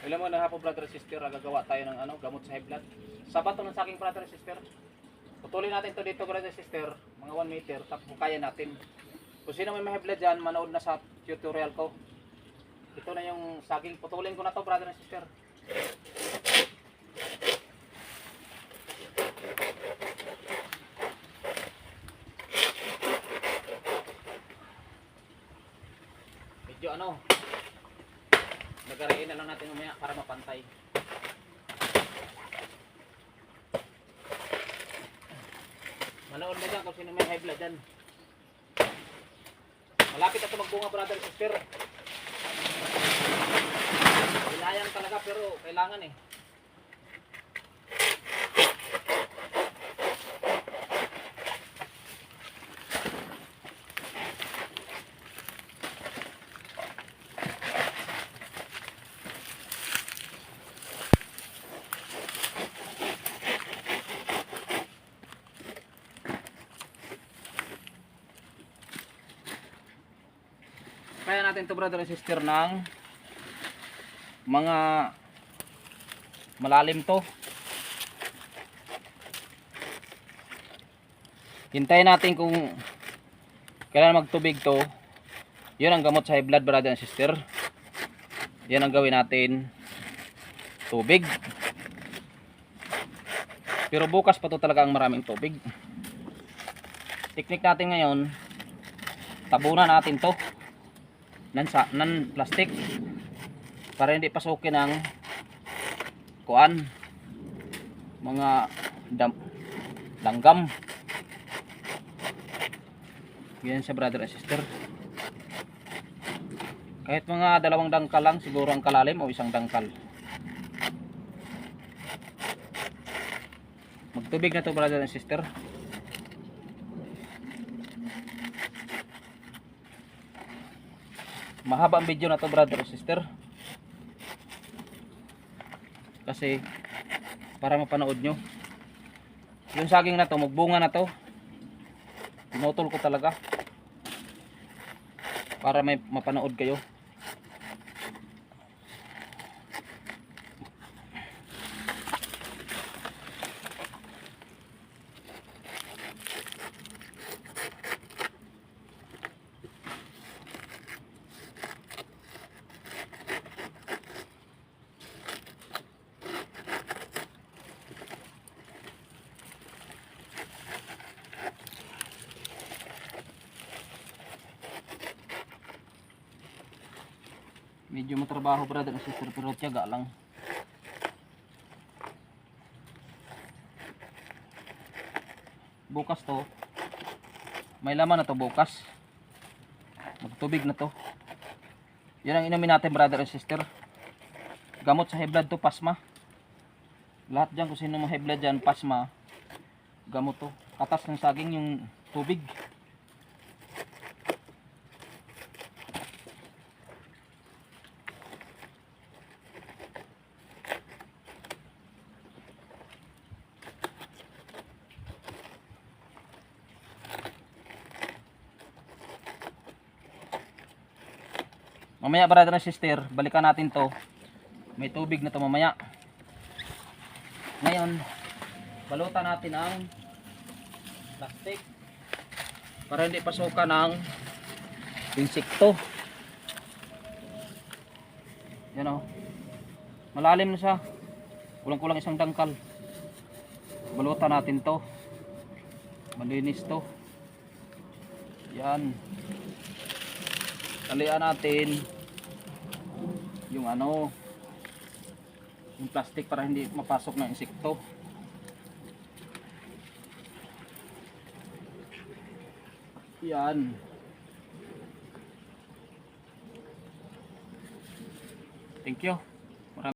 Alam mo na hapon brother and sister, gagawa tayo ng gamot sa high blood. Sabat to ng saking brother and sister. Putulin natin to dito brother and sister, mga 1 meter, tapos kaya natin. Kung sino may high blood dyan, manood na sa tutorial ko. Ito na yung saging, putulin ko na to brother and sister. Medyo nagariin na lang natin umaya para mapantay. Manood na dyan kung sino may high blood dyan. Malapit na ito magbunga brother and sister. Hinayang talaga pero kailangan eh. Kaya natin to brother and sister ng mga malalim to. Hintayin natin kung kailan magtubig to. Yun ang gamot sa high blood brother and sister. Yan ang gawin natin, tubig. Pero bukas pa to talaga ang maraming tubig. Teknik natin ngayon, tabunan natin to nan plastic para hindi pasukin ng kuan, mga langgam. Yan sa brother and sister. Kahit mga 2 dangkal lang siguro ang kalalim o 1 dangkal. Magtubig na to brother and sister. Mahaba ang video na to brother and sister, kasi para mapanood nyo. Yung saging na to, magbunga na to, pinutol ko talaga para may mapanood kayo. Medyo matrabaho brother and sister pero tiyaga lang. Bukas to, may laman na to bukas. Magtubig na to. Yan ang inumin natin brother and sister. Gamot sa high blood to, pasma. Lahat dyan kung sino mo high blood dyan, pasma, gamot to. Katas ng saging yung tubig. Mamaya brother and sister, balikan natin to. May tubig na to mamaya. Ngayon, balutan natin ang plastic para hindi pasukan ng insekto. Yan o. Malalim na siya. Kulang-kulang 1 dangkal. Balutan natin to. Malinis to. Yan. Talian natin yung yung plastic para hindi mapasok ng insekto. Yan. Thank you.